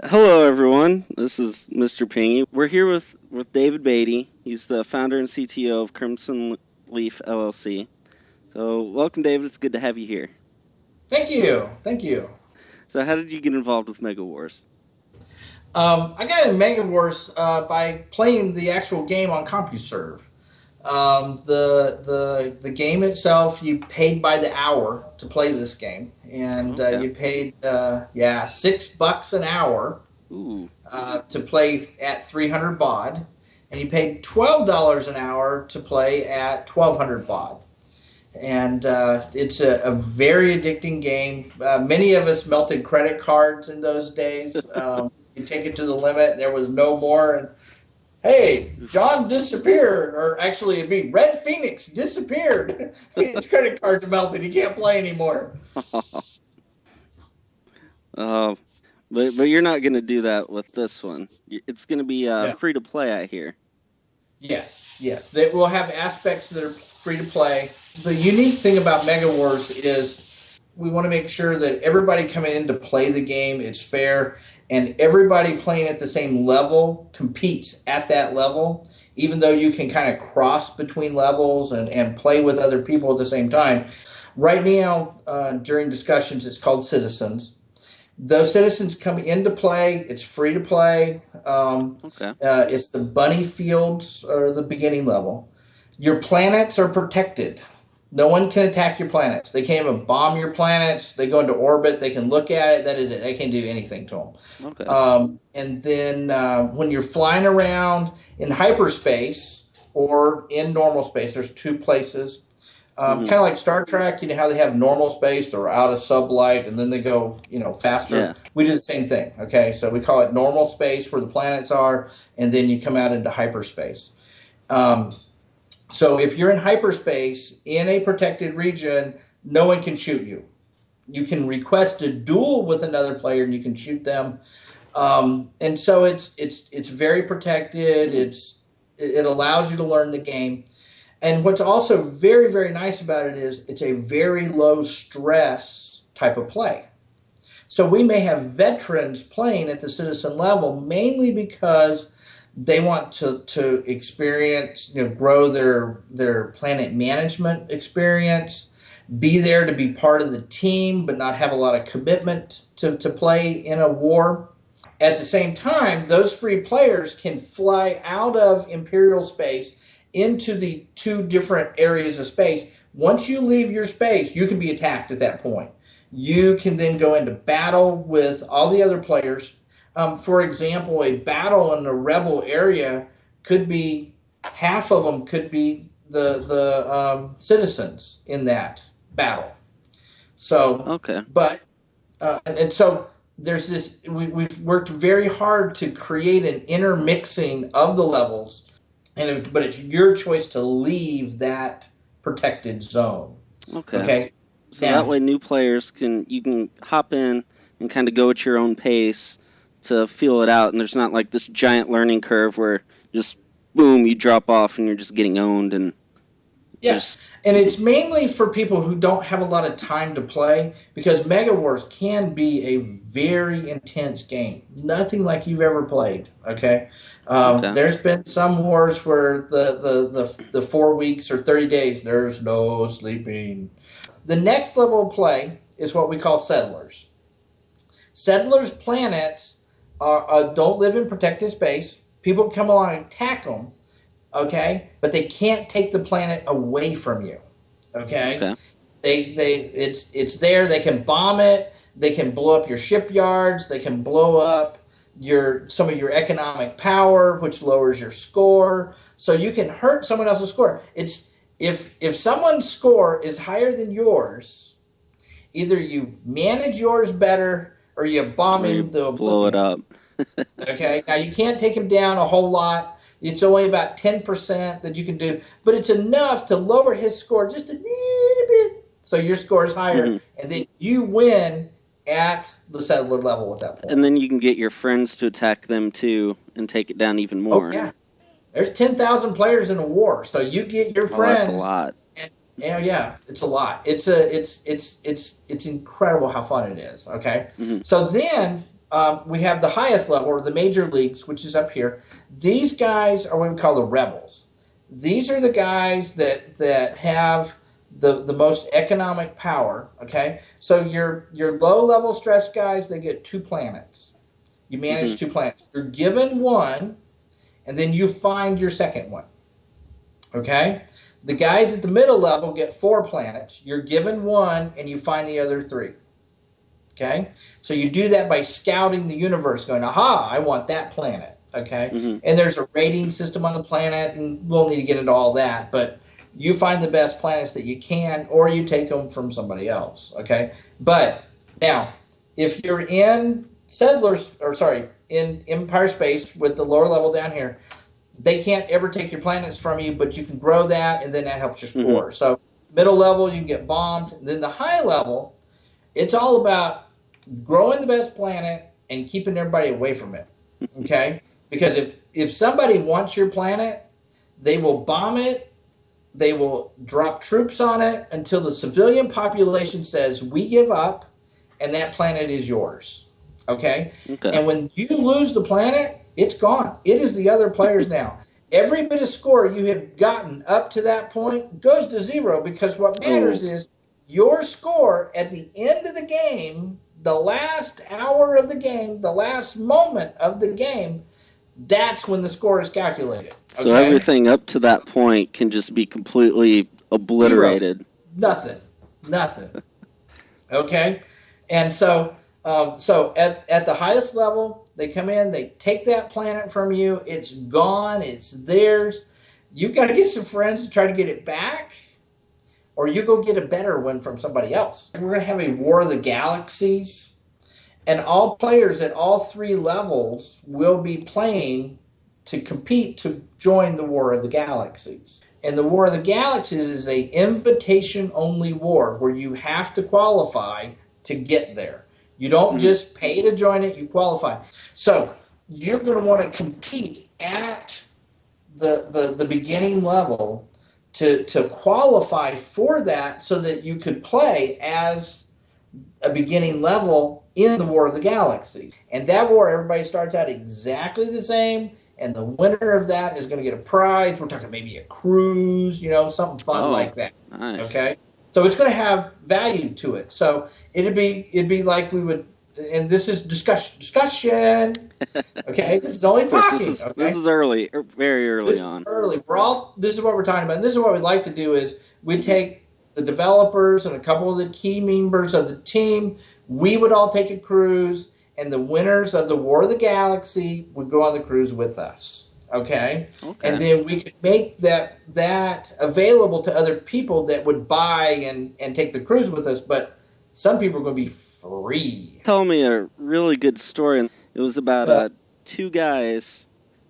Hello, everyone. This is Mr. Pingy. We're here with David Baity. He's the founder and CTO of Crimson Leaf LLC. So, welcome, David. It's good to have you here. Thank you. Thank you. So, how did you get involved with MegaWars? I got in MegaWars by playing the actual game on CompuServe. The game itself, you paid by the hour to play this game, and Okay. you paid $6 an hour Ooh. to play at 300 baud, and you paid $12 an hour to play at 1200 baud. And it's a very addicting game. Many of us melted credit cards in those days. You take it to the limit, there was no more. And hey, John disappeared, or actually, it'd be Red Phoenix disappeared. His credit cards are melted. He can't play anymore. uh, but you're not going to do that with this one. It's going to be Yeah. free to play, I hear. Yes, yes. They will have aspects that are free to play. The unique thing about Mega Wars is we want to make sure that everybody coming in to play the game, it's fair, and everybody playing at the same level competes at that level, even though you can kind of cross between levels and play with other people at the same time. Right now, during discussions, it's called Citizens. Those citizens come into play. It's free to play. Okay. It's the bunny fields or the beginning level. Your planets are protected. No one can attack your planets. They can't even bomb your planets. They go into orbit. They can look at it. That is it. They can't do anything to them. Okay. And then when you're flying around in hyperspace or in normal space, there's two places. Kind of like Star Trek, you know how they have normal space, they're out of sublight, and then they go, faster. Yeah. We do the same thing. Okay, so we call it normal space where the planets are, and then you come out into hyperspace. So if you're in hyperspace in a protected region, no one can shoot you. You can request a duel with another player, and you can shoot them. And so it's very protected. It allows you to learn the game. And what's also very, very nice about it is it's a very low stress type of play. So we may have veterans playing at the citizen level mainly because they want to experience, grow their planet management experience, be there to be part of the team, but not have a lot of commitment to play in a war. At the same time, those free players can fly out of Imperial space into the two different areas of space. Once you leave your space, you can be attacked at that point. You can then go into battle with all the other players. For example, a battle in the rebel area could be half of them could be the citizens in that battle. So, Okay. but and so there's this. We've worked very hard to create an intermixing of the levels but it's your choice to leave that protected zone. Okay. Okay. So that Now, way, new players you can hop in and kind of go at your own pace to feel it out, and there's not like this giant learning curve where just boom, you drop off and you're just getting owned and yeah, just and it's mainly for people who don't have a lot of time to play because Mega Wars can be a very intense game. Nothing like you've ever played. Okay, okay. there's been some wars where the 4 weeks or 30 days there's no sleeping. The next level of play is what we call settlers. Settlers' planets don't live in protected space. People come along and attack them, okay, but they can't take the planet away from you, okay. Okay. It's there. They can bomb it. They can blow up your shipyards. They can blow up some of your economic power, which lowers your score. So you can hurt someone else's score. It's if someone's score is higher than yours, either you manage yours better or you bomb Or you him to blow it oblivion. up. Okay, now you can't take him down a whole lot. It's only about 10% that you can do, but it's enough to lower his score just a little bit, so your score is higher, Mhm. and then you win at the settler level at that point. And then you can get your friends to attack them too and take it down even Oh more. yeah, there's 10,000 players in a war, so you get your Oh, that's a friends, lot. and yeah, it's a lot. It's incredible how fun it is. Okay, Mhm. so then we have the highest level, or the major leagues, which is up here. These guys are what we call the rebels. These are the guys that have the most economic power. Okay, so your low level stress guys, they get 2 planets. You manage 2 planets. You're given 1, and then you find your second one. Okay, the guys at the middle level get 4 planets. You're given 1, and you find the other 3. Okay, so you do that by scouting the universe, going, aha, I want that planet. Okay, and there's a rating system on the planet, and we'll need to get into all that, but you find the best planets that you can, or you take them from somebody else. Okay, but now if you're in in Empire Space with the lower level down here, they can't ever take your planets from you, but you can grow that, and then that helps your score. So middle level, you can get bombed. Then the high level, it's all about growing the best planet and keeping everybody away from it. Okay, because if somebody wants your planet, they will bomb it. They will drop troops on it until the civilian population says, we give up, and that planet is yours. Okay? And when you lose the planet, it's gone. It is the other players now. Every bit of score you have gotten up to that point goes to 0, because what matters is your score at the end of the game, the last hour of the game, the last moment of the game. That's when the score is calculated. Okay? So everything up to that point can just be completely obliterated. 0. Nothing. Okay? And so at the highest level, they come in, they take that planet from you, it's gone, it's theirs. You've got to get some friends to try to get it back, or you go get a better one from somebody else. We're going to have a War of the Galaxies. And all players at all 3 levels will be playing to compete to join the War of the Galaxies. And the War of the Galaxies is an invitation-only war where you have to qualify to get there. You don't just pay to join it, you qualify. So you're going to want to compete at the beginning level to qualify for that, so that you could play as a beginning level in the War of the Galaxy. And that war, everybody starts out exactly the same, and the winner of that is going to get a prize. We're talking maybe a cruise, something fun like that. Nice. Okay? So it's going to have value to it. So it'd be like we would, and this is discussion. Okay? This is only talking. This is early, very early on. This is early. This is what we're talking about. And this is what we'd like to do is we take the developers and a couple of the key members of the team, we would all take a cruise, and the winners of the War of the Galaxy would go on the cruise with us. Okay? And then we could make that available to other people that would buy and take the cruise with us, but some people are going to be free. Tell me a really good story. It was about 2 guys,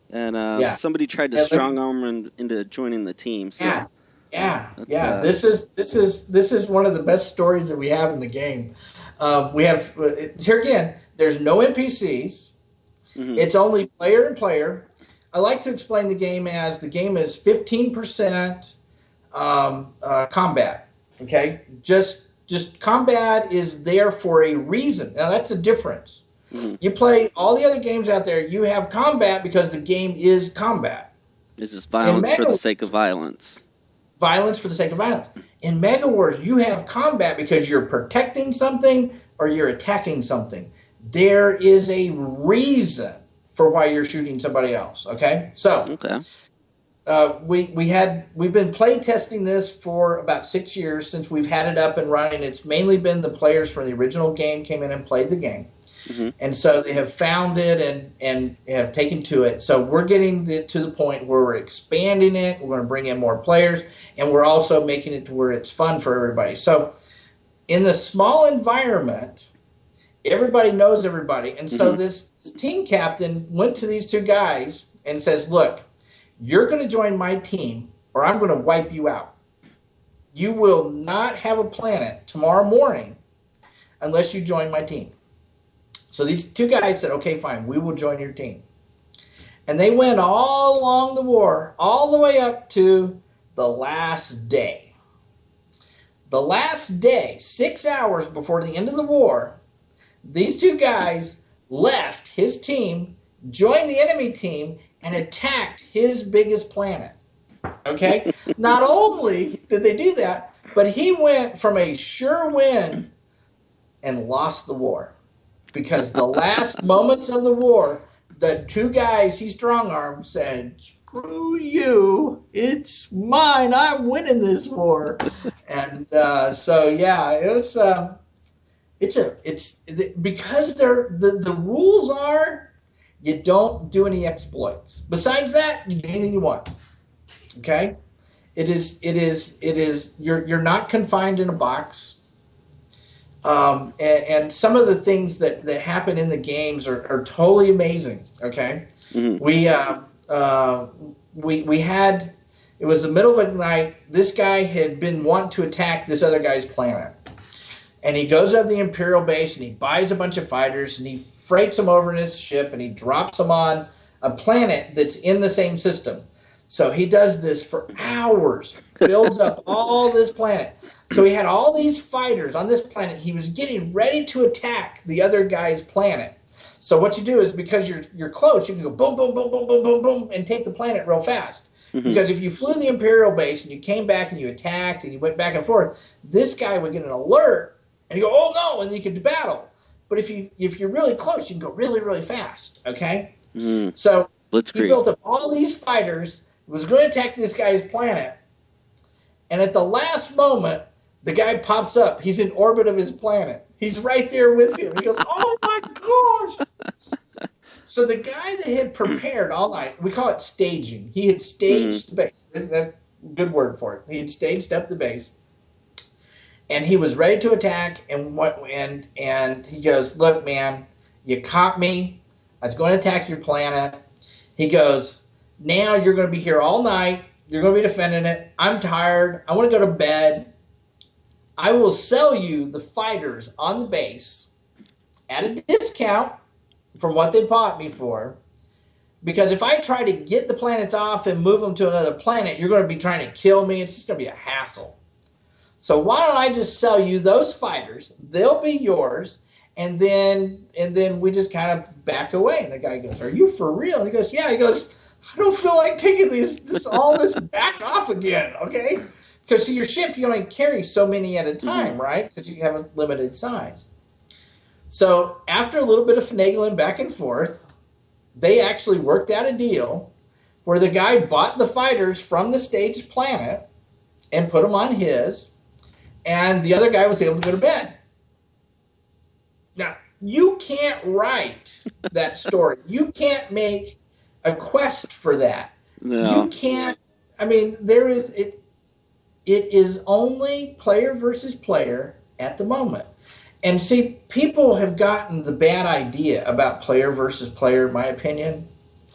and somebody tried to strong arm them into joining the team. So. Yeah. This is one of the best stories that we have in the game. We have here again. There's no NPCs. It's only player and player. I like to explain the game as the game is 15% combat. Okay, just combat is there for a reason. Now that's a difference. You play all the other games out there. You have combat because the game is combat. It's just violence for the sake of violence. Violence for the sake of violence. In MegaWars, you have combat because you're protecting something or you're attacking something. There is a reason for why you're shooting somebody else. Okay, so we've been play testing this for about 6 years since we've had it up and running. It's mainly been the players from the original game came in and played the game. And so they have found it and have taken to it. So we're getting to the point where we're expanding it. We're going to bring in more players, and we're also making it to where it's fun for everybody. So in the small environment, everybody knows everybody. And so this team captain went to these 2 guys and says, look, you're going to join my team or I'm going to wipe you out. You will not have a planet tomorrow morning unless you join my team. So these 2 guys said, okay, fine, we will join your team. And they went all along the war, all the way up to the last day. The last day, 6 hours before the end of the war, these 2 guys left his team, joined the enemy team, and attacked his biggest planet. Okay? Not only did they do that, but he went from a sure win and lost the war. Because the last moments of the war, the two guys he strong-armed said, "Screw you, it's mine, I'm winning this war." And so yeah, it was it's because the rules are you don't do any exploits. Besides that, you do anything you want. Okay? It is you're not confined in a box. And some of the things that happen in the games are totally amazing. Okay, mm-hmm. We had, it was the middle of the night. This guy had been wanting to attack this other guy's planet, and he goes up the Imperial base and he buys a bunch of fighters and he freights them over in his ship and he drops them on a planet that's in the same system. So he does this for hours, builds up all this planet. So he had all these fighters on this planet. He was getting ready to attack the other guy's planet. So what you do is, because you're close, you can go boom, boom, boom, boom, boom, boom, boom, and take the planet real fast. Mm-hmm. Because if you flew the Imperial base and you came back and you attacked and you went back and forth, this guy would get an alert and you go, "Oh no," and you could battle. But if you're really close, you can go really, really fast. Okay? Mm-hmm. So he built up all these fighters, was going to attack this guy's planet, and at the last moment, the guy pops up. He's in orbit of his planet. He's right there with him. He goes, "Oh my gosh." So the guy that had prepared all night, we call it staging. He had staged the base. That's a good word for it. He had staged up the base. And he was ready to attack. And he goes, "Look, man, you caught me. I was going to attack your planet." He goes, "Now you're going to be here all night. You're going to be defending it. I'm tired. I want to go to bed. I will sell you the fighters on the base at a discount from what they bought me for, because if I try to get the planets off and move them to another planet, you're going to be trying to kill me. It's just going to be a hassle. So why don't I just sell you those fighters? They'll be yours, and then we just kind of back away." And the guy goes, "Are you for real?" And he goes, "Yeah." He goes, "I don't feel like taking all this back off again, okay?" Because see, your ship, you only carry so many at a time, mm-hmm. right? Because you have a limited size. So after a little bit of finagling back and forth, they actually worked out a deal where the guy bought the fighters from the staged planet and put them on his, and the other guy was able to go to bed. Now, you can't write that story. You can't make a quest for that. No. You can't. I mean, it is only player versus player at the moment. And see, people have gotten the bad idea about player versus player, in my opinion,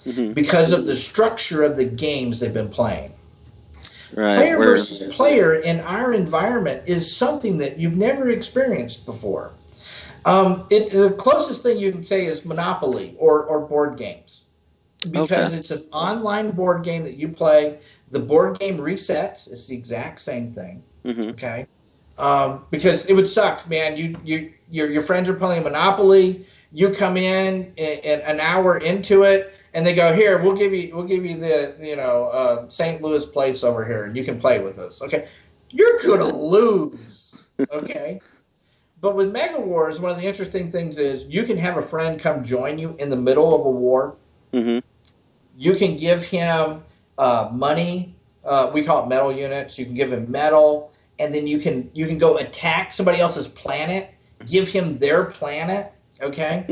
mm-hmm. because of the structure of the games they've been playing. Right. Player versus player in our environment is something that you've never experienced before. The closest thing you can say is Monopoly or board games, because it's an online board game that you play. The board game resets. It's the exact same thing. Mm-hmm. Okay, because it would suck, man. Your friends are playing Monopoly. You come in an hour into it, and they go, "Here, we'll give you the St. Louis place over here, and you can play with us." Okay, you're gonna lose. Okay, but with MegaWars, one of the interesting things is you can have a friend come join you in the middle of a war. Mm-hmm. You can give him money. We call it metal units. You can give him metal, and then you can go attack somebody else's planet. Give him their planet. Okay,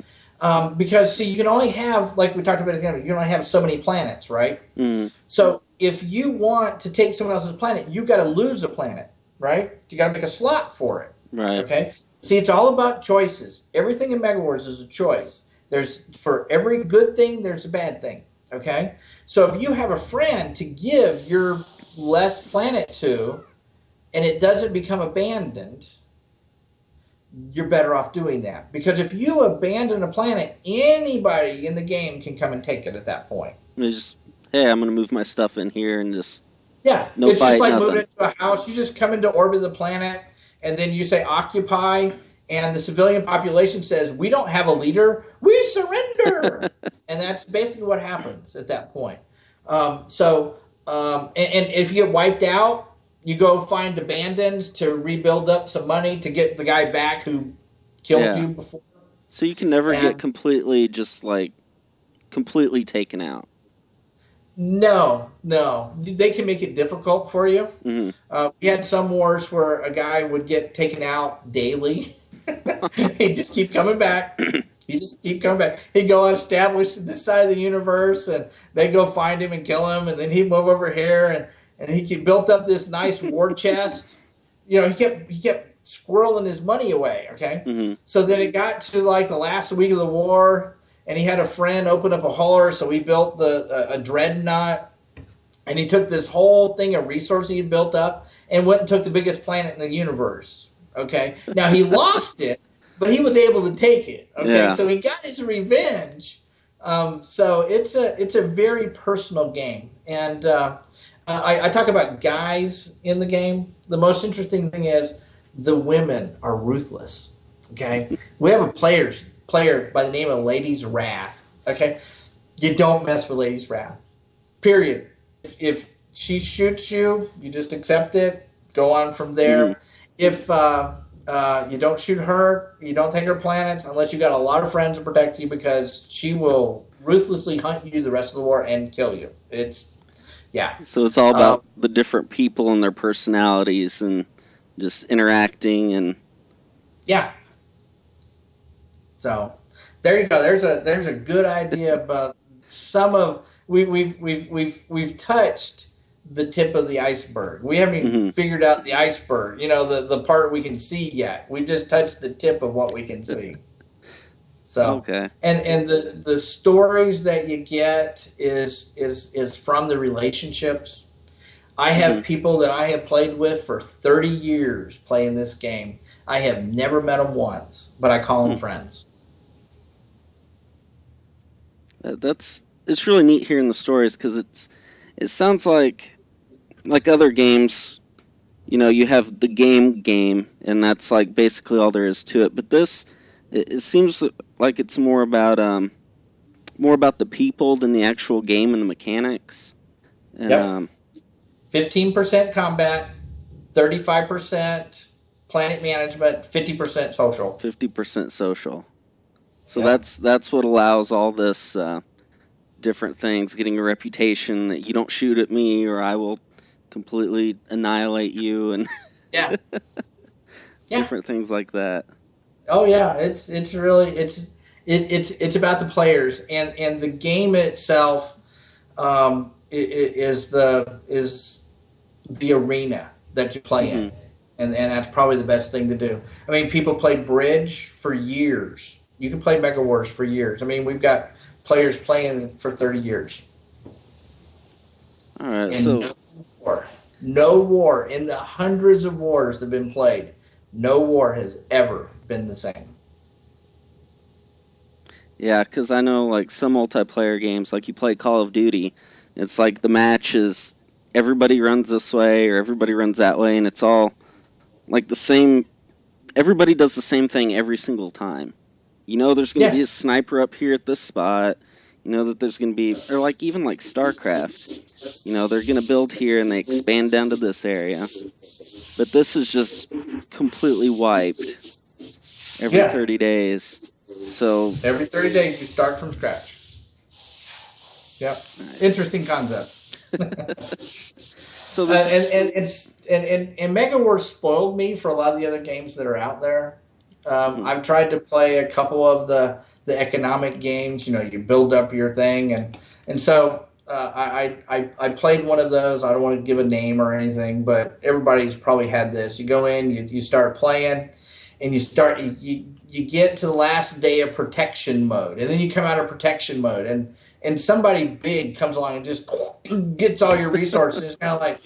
because see, you can only have, like we talked about again, you can only have so many planets, right? Mm. So if you want to take someone else's planet, you got to lose a planet, right? You got to make a slot for it. Right. Okay. See, it's all about choices. Everything in MegaWars is a choice. For every good thing, there's a bad thing. Okay? So if you have a friend to give your less planet to, and it doesn't become abandoned, you're better off doing that. Because if you abandon a planet, anybody in the game can come and take it at that point. Just, hey, I'm going to move my stuff in here and just... Yeah, it's just like moving into a house. You just come into orbit of the planet, and then you say occupy, and the civilian population says, we don't have a leader, we surrender. And that's basically what happens at that point. And if you get wiped out, you go find abandons to rebuild up some money to get the guy back who killed you before. So you can never get completely completely taken out. No. They can make it difficult for you. Mm-hmm. We had some wars where a guy would get taken out daily. He'd just keep coming back. He'd go and establish this side of the universe, and they'd go find him and kill him, and then he'd move over here, and he built up this nice war chest. He kept squirreling his money away, okay? Mm-hmm. So then it got to like the last week of the war, and he had a friend open up a hauler, so he built a dreadnought, and he took this whole thing of resources he had built up and went and took the biggest planet in the universe, okay? Now, he lost it, but he was able to take it, okay? Yeah. So he got his revenge. So it's a very personal game. And I talk about guys in the game. The most interesting thing is the women are ruthless, okay? We have a player by the name of Lady's Wrath, okay? You don't mess with Lady's Wrath, period. If she shoots you, you just accept it, go on from there. Mm-hmm. If you don't shoot her, you don't take her planets unless you got a lot of friends to protect you, because she will ruthlessly hunt you the rest of the war and kill you. So it's all about the different people and their personalities and just interacting and So there you go. There's a good idea about some of we've touched the tip of the iceberg. We haven't even figured out the iceberg, the part we can see yet. We just touched the tip of what we can see. So okay. And the stories that you get is from the relationships. I have people that I have played with for 30 years playing this game. I have never met them once, but I call them friends. It's really neat hearing the stories, because it sounds like other games, you have the game, and that's like basically all there is to it. But this, it seems like it's more about the people than the actual game and the mechanics. And, 15% combat, 35% planet management, 50% social. 50% social. So that's what allows all this different things, getting a reputation that you don't shoot at me or I will completely annihilate you, and different things like that. Oh yeah, it's really it's about the players, and the game itself is the arena that you play in, and that's probably the best thing to do. I mean, people play bridge for years. You can play MegaWars for years. I mean, we've got players playing for 30 years. All right, and so no war in the hundreds of wars that have been played, no war has ever been the same. Yeah, because I know like some multiplayer games, like you play Call of Duty, it's like the match is everybody runs this way or everybody runs that way, and it's all like the same. Everybody does the same thing every single time. There's going to be a sniper up here at this spot. That there's going to be, or like even like StarCraft, they're going to build here and they expand down to this area. But this is just completely wiped every 30 days. So every 30 days you start from scratch. Yep. Nice. Interesting concept. So and MegaWars spoiled me for a lot of the other games that are out there. I've tried to play a couple of the economic games. You build up your thing, and so I played one of those. I don't want to give a name or anything, but everybody's probably had this. You go in, you start playing, and you get to the last day of protection mode, and then you come out of protection mode, and somebody big comes along and just gets all your resources. It's kind of like,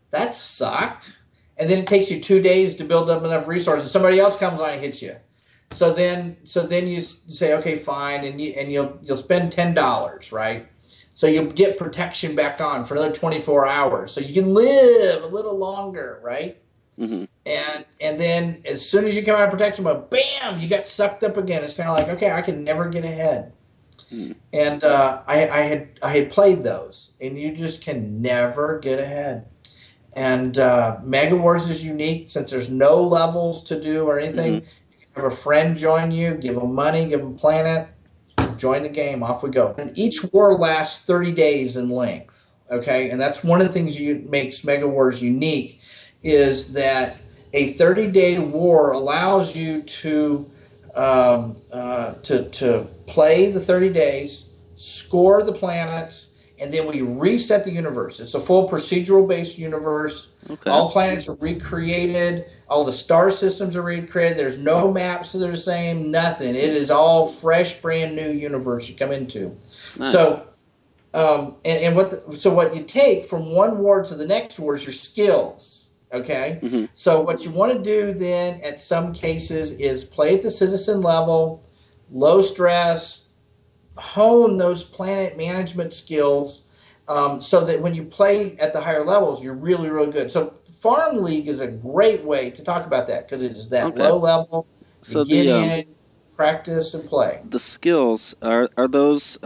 that sucked. And then it takes you 2 days to build up enough resources. Somebody else comes along and hits you. So then you say, okay, fine, and you'll spend $10, right? So you'll get protection back on for another 24 hours, so you can live a little longer, right? Hmm. And then as soon as you come out of protection mode, bam, you got sucked up again. It's kind of like, okay, I can never get ahead. Hmm. And I had played those, and you just can never get ahead. And MegaWars is unique since there's no levels to do or anything. Hmm. You can have a friend join you, give them money, give them planet, join the game, off we go. And each war lasts 30 days in length. Okay, and that's one of the things makes MegaWars unique, is that a 30-day war allows you to play the 30 days, score the planets, and then we reset the universe. It's a full procedural-based universe. Okay. All planets are recreated. All the star systems are recreated. There's no maps that are the same. Nothing. It is all fresh, brand new universe you come into. Nice. So, what you take from one war to the next war is your skills. Okay. Hmm. So what you want to do then, at some cases, is play at the citizen level, low stress, hone those planet management skills, so that when you play at the higher levels, you're really, really good. So Farm League is a great way to talk about that, because it is that Okay. low level. So You get in, practice, and play. the skills are those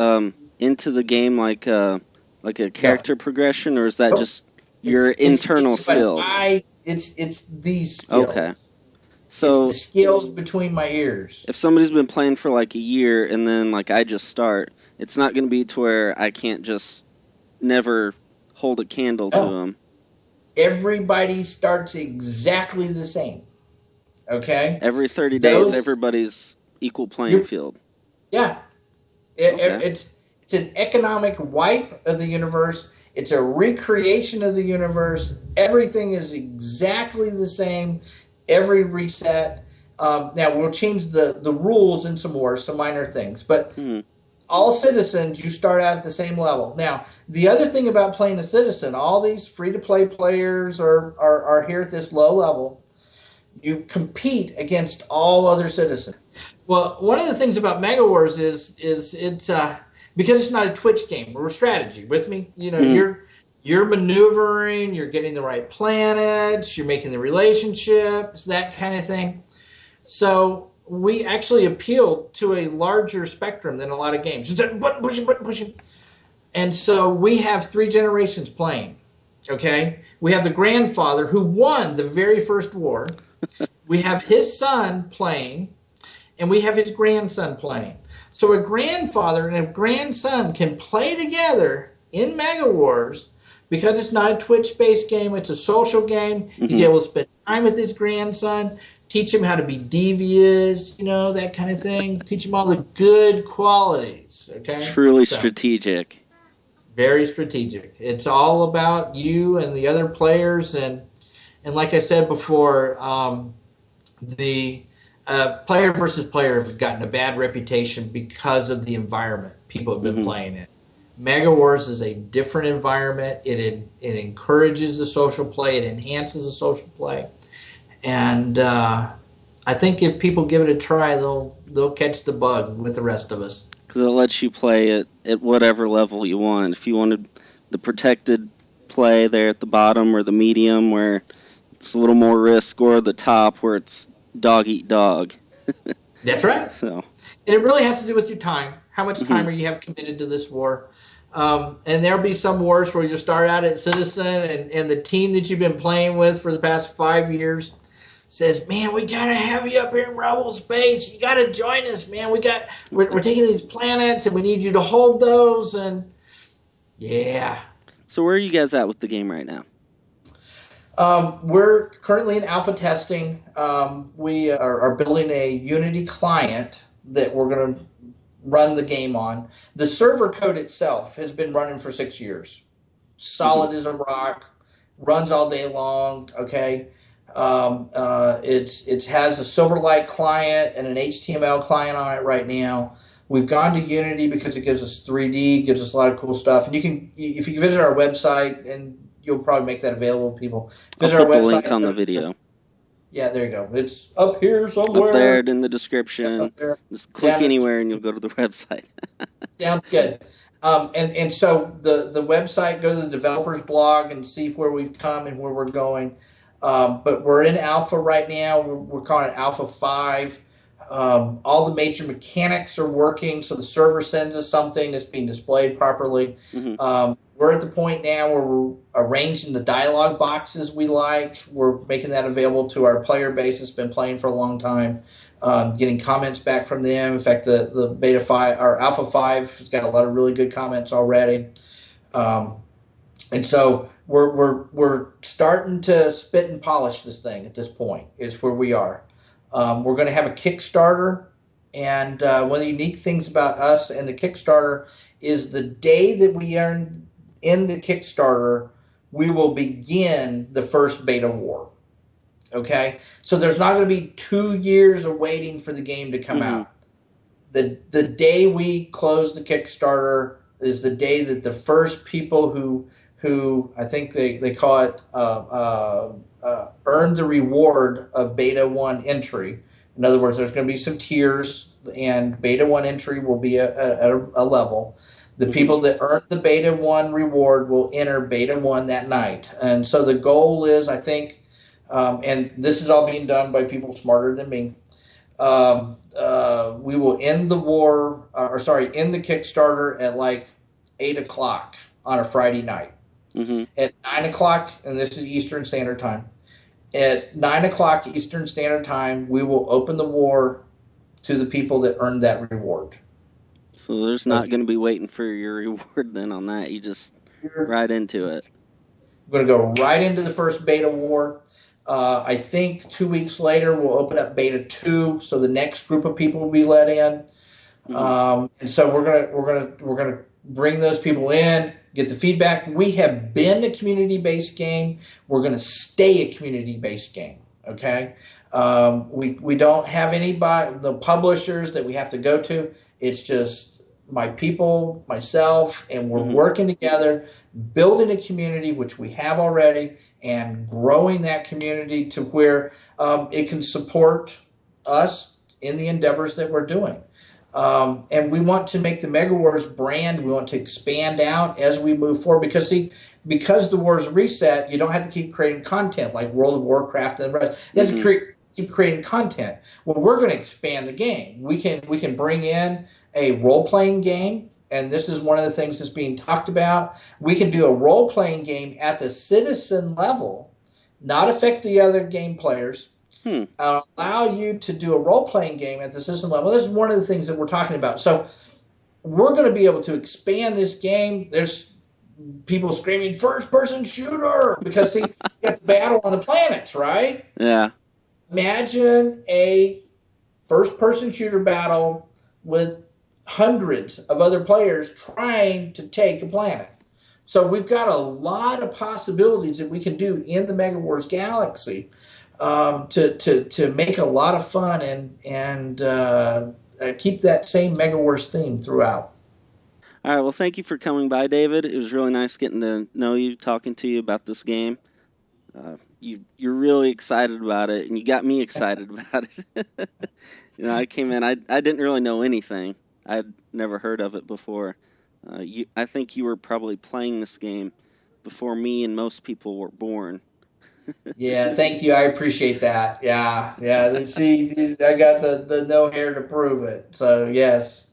into the game like a character progression, or is that Nope. just your internal skills? It's these skills. Okay. It's So the skills between my ears. if somebody's been playing for like a year and then like I just start, it's not going to be to where I can't just never hold a candle to them. Everybody starts exactly the same. Okay? Every 30 days, everybody's equal playing field. Yeah. Okay. It's an economic wipe of the universe. It's a recreation of the universe. Everything is exactly the same. Every reset. Now, we'll change the rules in some more, some minor things. But all citizens, you start out at the same level. Now, the other thing about playing a citizen, all these free-to-play players are here at this low level. You compete against all other citizens. Well, one of the things about MegaWars is it's because it's not a Twitch game, we're a strategy. With me, you know, you're maneuvering, you're getting the right planets, you're making the relationships, that kind of thing. So we actually appeal to a larger spectrum than a lot of games. Button pushing. And so we have 3 generations playing. Okay, we have the grandfather who won the very first war. We have his son playing, and we have his grandson playing. So a grandfather and a grandson can play together in MegaWars because it's not a Twitch-based game. It's a social game. He's able to spend time with his grandson, teach him how to be devious, you know, that kind of thing. Teach him all the good qualities. Okay. Truly strategic. Very strategic. It's all about you and the other players, and like I said before, the player versus player have gotten a bad reputation because of the environment people have been playing in. MegaWars is a different environment. It encourages the social play. It enhances the social play, and I think if people give it a try, they'll catch the bug with the rest of us. Because it lets you play at whatever level you want. If you wanted the protected play there at the bottom, or the medium where it's a little more risk, or the top where it's dog eat dog. That's right. So, and it really has to do with your time. How much time are you have committed to this war? And there'll be some wars where you start out at citizen, and the team that you've been playing with for the past 5 years says, "Man, we gotta have you up here in rebel space. You gotta join us, man. We're taking these planets, and we need you to hold those." And yeah. So where are you guys at with the game right now? We're currently in alpha testing. We are building a Unity client that we're going to run the game on. The server code itself has been running for 6 years. Solid as a rock, runs all day long. Okay, it has a Silverlight client and an HTML client on it right now. We've gone to Unity because it gives us 3D, gives us a lot of cool stuff. And if you visit our website, and you'll probably make that available to people. Visit I'll put our the website. link on the video. Yeah, there you go. It's up here somewhere. Up there in the description. Up there. Just click anywhere and you'll go to the website. Sounds good. And so the website, go to the developers blog and see where we've come and where we're going. But we're in alpha right now. We're calling it Alpha 5. All the major mechanics are working, so the server sends us something that's being displayed properly. Hmm. We're at the point now where we're arranging the dialogue boxes we like. We're making that available to our player base that's been playing for a long time, getting comments back from them. In fact, the beta 5 or Alpha 5 has got a lot of really good comments already. Um, and so we're starting to spit and polish this thing at this point, is where we are. We're going to have a Kickstarter. And one of the unique things about us and the Kickstarter is the day that we earn in the Kickstarter, we will begin the first beta war. Okay? So there's not going to be 2 years of waiting for the game to come Hmm. out. The day we close the Kickstarter is the day that the first people who I think they call it earn the reward of beta 1 entry. In other words, there's going to be some tiers, and beta 1 entry will be at a level. The Hmm. people that earn the beta 1 reward will enter beta 1 that night. And so the goal is, I think, and this is all being done by people smarter than me, we will end the war, or sorry, end the Kickstarter at like 8 o'clock on a Friday night. Hmm. At 9 o'clock, and this is Eastern Standard Time. At 9 o'clock Eastern Standard Time, we will open the war to the people that earned that reward. So there's not going Okay, to be waiting for your reward then on that. You just we're right into it. going to go right into the first beta war. I think 2 weeks later we'll open up beta 2, so the next group of people will be let in. Hmm. And so we're gonna bring those people in, get the feedback. We have been a community-based game. We're gonna stay a community-based game. Okay. We don't have anybody, the publishers that we have to go to. It's just my people, myself, and we're Hmm. working together, building a community, which we have already, and growing that community to where it can support us in the endeavors that we're doing. And we want to make the MegaWars brand. We want to expand out as we move forward because see, because the wars reset, you don't have to keep creating content like World of Warcraft and the rest. You have to Hmm. keep creating content. Well, we're going to expand the game. We can bring in a role playing game, and this is one of the things that's being talked about. We can do a role playing game at the citizen level, not affect the other game players, Hmm. allow you to do a role playing game at the system level. This is one of the things that we're talking about. So we're going to be able to expand this game. There's people screaming first person shooter because see, you got the battle on the planets, right? Yeah. Imagine a first person shooter battle with hundreds of other players trying to take a planet. So we've got a lot of possibilities that we can do in the MegaWars galaxy to make a lot of fun and keep that same MegaWars theme throughout. All right. Well, thank you for coming by, David. It was really nice getting to know you, talking to you about this game. You're really excited about it, and you got me excited about it. I came in. I didn't really know anything. I'd never heard of it before. I think you were probably playing this game before me and most people were born. Yeah, thank you. I appreciate that. Yeah, yeah. See, I got the no hair to prove it. So yes,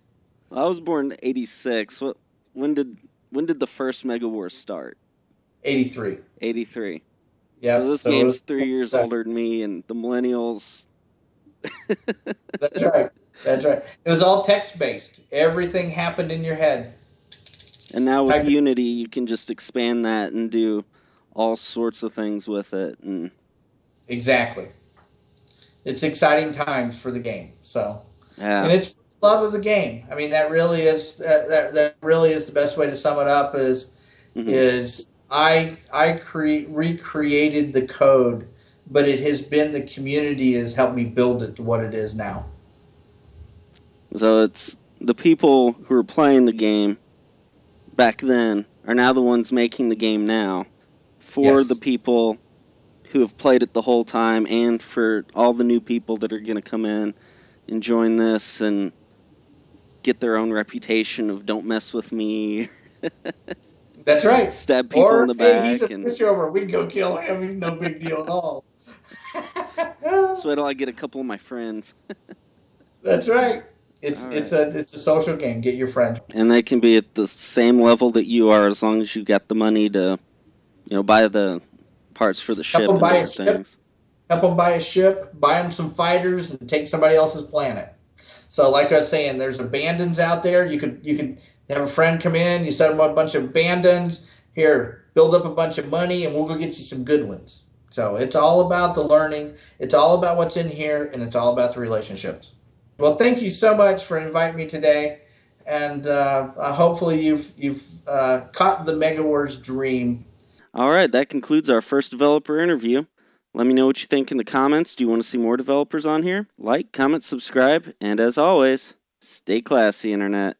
I was born in '86. When did when did the first Mega Wars start? 83. '83. So Yep. this So it game's was. 3 years older than me, and the millennials. That's right. That's right. It was all text based. Everything happened in your head. And now with Type it. Unity, you can just expand that and do all sorts of things with it. And Exactly. It's exciting times for the game. So, and yeah. it's love of the game. I mean, that really is the best way to sum it up. Hmm. Is recreated the code, but it has been the community has helped me build it to what it is now. So it's the people who were playing the game back then are now the ones making the game now for the Yes. people who have played it the whole time and for all the new people that are going to come in and join this and get their own reputation of don't mess with me. That's right. Stab people in Or, the hey, he's a back, and pushover. We can go kill him. He's no big deal at all. so wait till I get a couple of my friends. That's right. It's All it's right. a social game. Get your friends. And they can be at the same level that you are, as long as you got the money to, buy the parts for the Help ship them and buy a different ship. things. Help them buy a ship. Buy them some fighters and take somebody else's planet. So, like I was saying, there's abandons out there. You could have a friend come in. You set them up a bunch of abandons. Here, build up a bunch of money, and we'll go get you some good ones. So it's all about the learning. It's all about what's in here, and it's all about the relationships. Well, thank you so much for inviting me today, and hopefully you've caught the MegaWars dream. All right, that concludes our first developer interview. Let me know what you think in the comments. Do you want to see more developers on here? Like, comment, subscribe, and as always, stay classy, Internet.